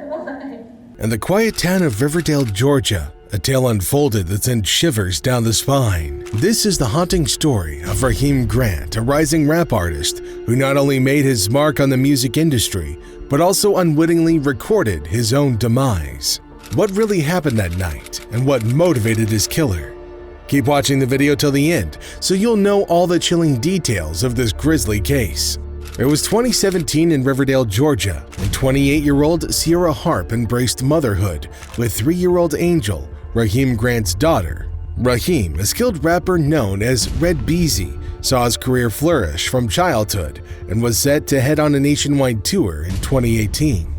Why? In the quiet town of Riverdale, Georgia, a tale unfolded that sent shivers down the spine. This is the haunting story of Rahim Grant, a rising rap artist who not only made his mark on the music industry, but also unwittingly recorded his own demise. What really happened that night, and what motivated his killer? Keep watching the video till the end, so you'll know all the chilling details of this grisly case. It was 2017 in Riverdale, Georgia, when 28-year-old Sierra Harp embraced motherhood with 3-year-old Angel, Rahim Grant's daughter. Rahim, a skilled rapper known as Red Beezy, saw his career flourish from childhood and was set to head on a nationwide tour in 2018.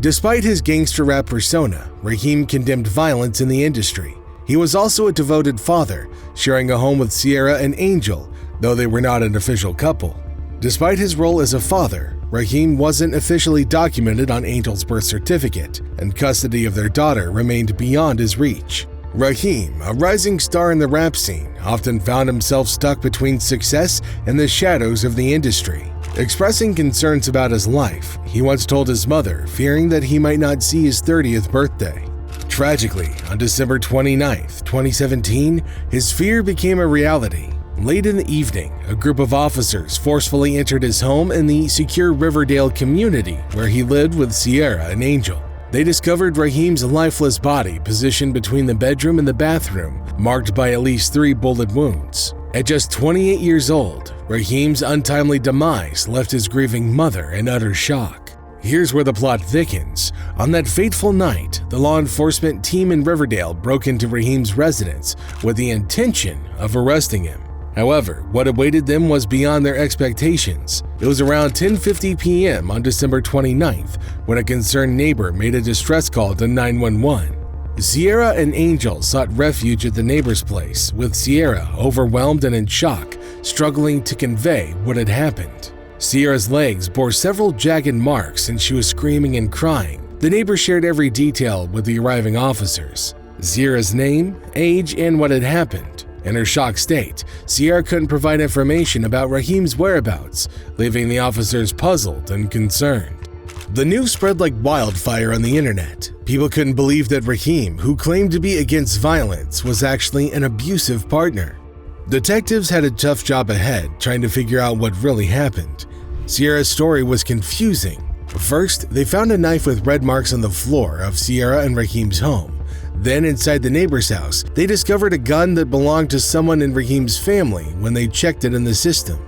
Despite his gangster rap persona, Rahim condemned violence in the industry. He was also a devoted father, sharing a home with Sierra and Angel, though they were not an official couple. Despite his role as a father, Rahim wasn't officially documented on Angel's birth certificate, and custody of their daughter remained beyond his reach. Rahim, a rising star in the rap scene, often found himself stuck between success and the shadows of the industry. Expressing concerns about his life, he once told his mother, fearing that he might not see his 30th birthday. Tragically, on December 29, 2017, his fear became a reality. Late in the evening, a group of officers forcefully entered his home in the secure Riverdale community where he lived with Sierra and Angel. They discovered Rahim's lifeless body positioned between the bedroom and the bathroom, marked by at least 3 bullet wounds. At just 28 years old, Rahim's untimely demise left his grieving mother in utter shock. Here's where the plot thickens. On that fateful night, the law enforcement team in Riverdale broke into Rahim's residence with the intention of arresting him. However, what awaited them was beyond their expectations. It was around 10:50 p.m. on December 29th when a concerned neighbor made a distress call to 911. Sierra and Angel sought refuge at the neighbor's place, with Sierra overwhelmed and in shock, struggling to convey what had happened. Sierra's legs bore several jagged marks and she was screaming and crying. The neighbor shared every detail with the arriving officers: Sierra's name, age, and what had happened. In her shocked state, Sierra couldn't provide information about Rahim's whereabouts, leaving the officers puzzled and concerned. The news spread like wildfire on the internet. People couldn't believe that Rahim, who claimed to be against violence, was actually an abusive partner. Detectives had a tough job ahead trying to figure out what really happened. Sierra's story was confusing. First, they found a knife with red marks on the floor of Sierra and Rahim's home. Then, inside the neighbor's house, they discovered a gun that belonged to someone in Rahim's family when they checked it in the system.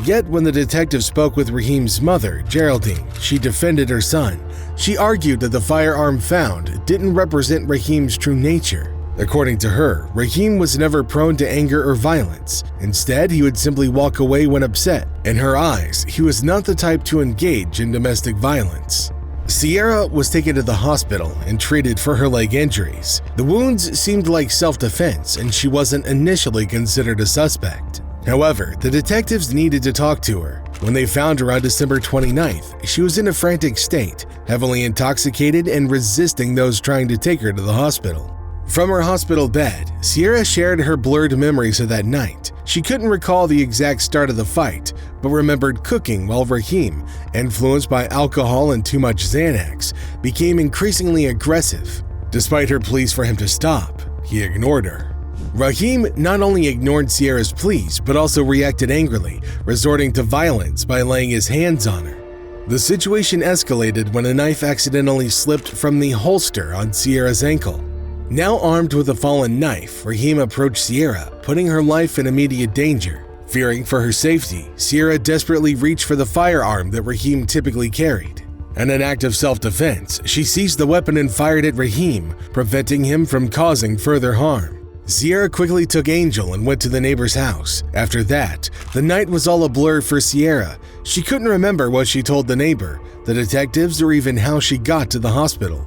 Yet, when the detective spoke with Rahim's mother, Geraldine, she defended her son. She argued that the firearm found didn't represent Rahim's true nature. According to her, Rahim was never prone to anger or violence. Instead, he would simply walk away when upset. In her eyes, he was not the type to engage in domestic violence. Sierra was taken to the hospital and treated for her leg injuries. The wounds seemed like self-defense, and she wasn't initially considered a suspect. However, the detectives needed to talk to her. When they found her on December 29th, she was in a frantic state, heavily intoxicated and resisting those trying to take her to the hospital. From her hospital bed, Sierra shared her blurred memories of that night. She couldn't recall the exact start of the fight, but remembered cooking while Rahim, influenced by alcohol and too much Xanax, became increasingly aggressive. Despite her pleas for him to stop, he ignored her. Rahim not only ignored Sierra's pleas, but also reacted angrily, resorting to violence by laying his hands on her. The situation escalated when a knife accidentally slipped from the holster on Sierra's ankle. Now armed with a fallen knife, Rahim approached Sierra, putting her life in immediate danger. Fearing for her safety, Sierra desperately reached for the firearm that Rahim typically carried. In an act of self-defense, she seized the weapon and fired at Rahim, preventing him from causing further harm. Sierra quickly took Angel and went to the neighbor's house. After that, the night was all a blur for Sierra. She couldn't remember what she told the neighbor, the detectives, or even how she got to the hospital.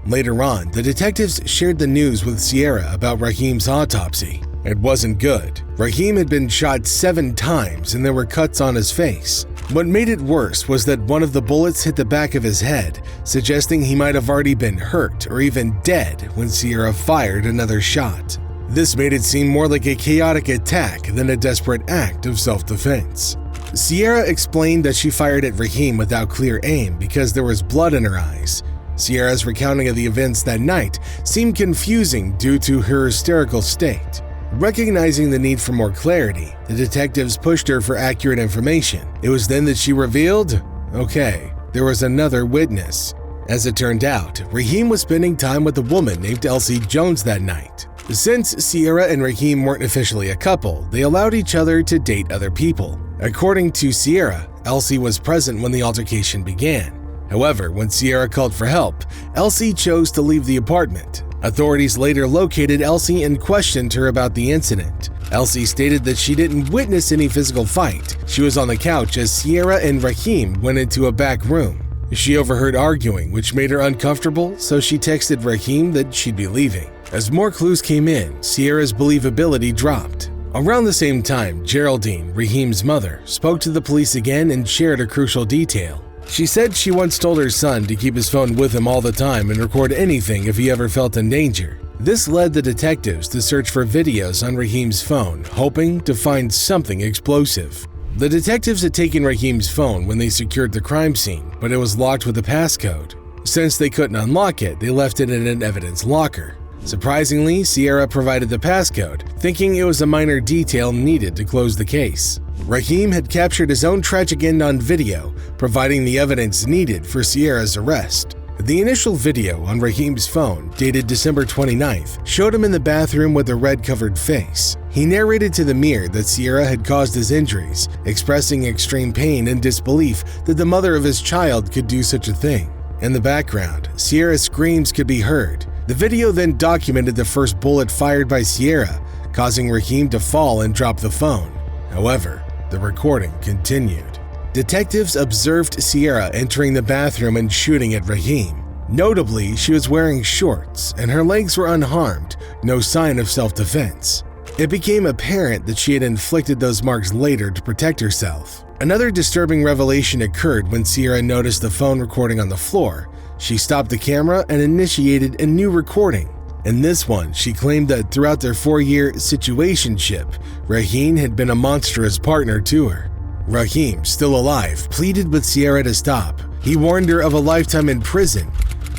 Later on, the detectives shared the news with Sierra about Rahim's autopsy. It wasn't good. Rahim had been shot 7 times and there were cuts on his face. What made it worse was that one of the bullets hit the back of his head, suggesting he might have already been hurt or even dead when Sierra fired another shot. This made it seem more like a chaotic attack than a desperate act of self-defense. Sierra explained that she fired at Rahim without clear aim because there was blood in her eyes. Sierra's recounting of the events that night seemed confusing due to her hysterical state. Recognizing the need for more clarity, the detectives pushed her for accurate information. It was then that she revealed, okay, there was another witness. As it turned out, Rahim was spending time with a woman named Elsie Jones that night. Since Sierra and Rahim weren't officially a couple, they allowed each other to date other people. According to Sierra, Elsie was present when the altercation began. However, when Sierra called for help, Elsie chose to leave the apartment. Authorities later located Elsie and questioned her about the incident. Elsie stated that she didn't witness any physical fight. She was on the couch as Sierra and Rahim went into a back room. She overheard arguing, which made her uncomfortable, so she texted Rahim that she'd be leaving. As more clues came in, Sierra's believability dropped. Around the same time, Geraldine, Rahim's mother, spoke to the police again and shared a crucial detail. She said she once told her son to keep his phone with him all the time and record anything if he ever felt in danger. This led the detectives to search for videos on Rahim's phone, hoping to find something explosive. The detectives had taken Rahim's phone when they secured the crime scene, but it was locked with a passcode. Since they couldn't unlock it, they left it in an evidence locker. Surprisingly, Sierra provided the passcode, thinking it was a minor detail needed to close the case. Rahim had captured his own tragic end on video, providing the evidence needed for Sierra's arrest. The initial video on Rahim's phone, dated December 29th, showed him in the bathroom with a red-covered face. He narrated to the mirror that Sierra had caused his injuries, expressing extreme pain and disbelief that the mother of his child could do such a thing. In the background, Sierra's screams could be heard. The video then documented the first bullet fired by Sierra, causing Rahim to fall and drop the phone. However, the recording continued. Detectives observed Sierra entering the bathroom and shooting at Rahim. Notably, she was wearing shorts and her legs were unharmed, no sign of self-defense. It became apparent that she had inflicted those marks later to protect herself. Another disturbing revelation occurred when Sierra noticed the phone recording on the floor. She stopped the camera and initiated a new recording. In this one, she claimed that throughout their 4-year situationship, Rahim had been a monstrous partner to her. Rahim, still alive, pleaded with Sierra to stop. He warned her of a lifetime in prison.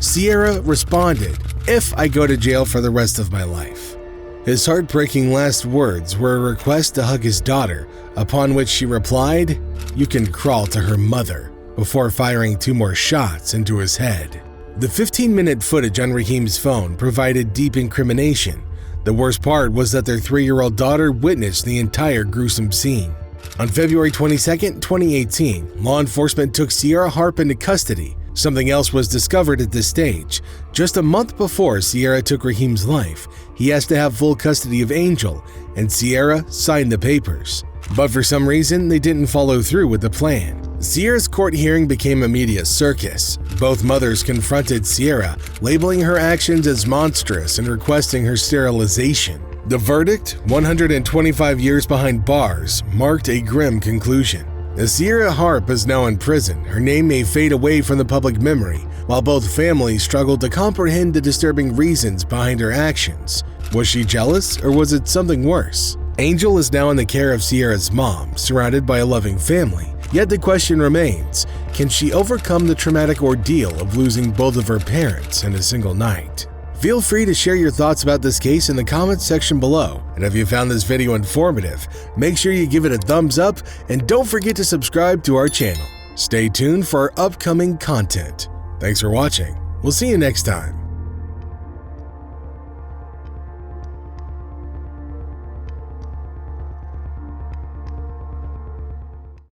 Sierra responded, "If I go to jail for the rest of my life." His heartbreaking last words were a request to hug his daughter, upon which she replied, "You can crawl to her mother," before firing 2 more shots into his head. The 15-minute footage on Rahim's phone provided deep incrimination. The worst part was that their 3-year-old daughter witnessed the entire gruesome scene. On February 22, 2018, law enforcement took Sierra Harp into custody. Something else was discovered at this stage. Just a month before Sierra took Rahim's life, he asked to have full custody of Angel, and Sierra signed the papers. But for some reason, they didn't follow through with the plan. Sierra's court hearing became a media circus. Both mothers confronted Sierra, labeling her actions as monstrous and requesting her sterilization. The verdict, 125 years behind bars, marked a grim conclusion. As Sierra Harp is now in prison, her name may fade away from the public memory, while both families struggled to comprehend the disturbing reasons behind her actions. Was she jealous, or was it something worse? Angel is now in the care of Sierra's mom, surrounded by a loving family. Yet the question remains, can she overcome the traumatic ordeal of losing both of her parents in a single night? Feel free to share your thoughts about this case in the comments section below. And if you found this video informative, make sure you give it a thumbs up and don't forget to subscribe to our channel. Stay tuned for our upcoming content. Thanks for watching. We'll see you next time.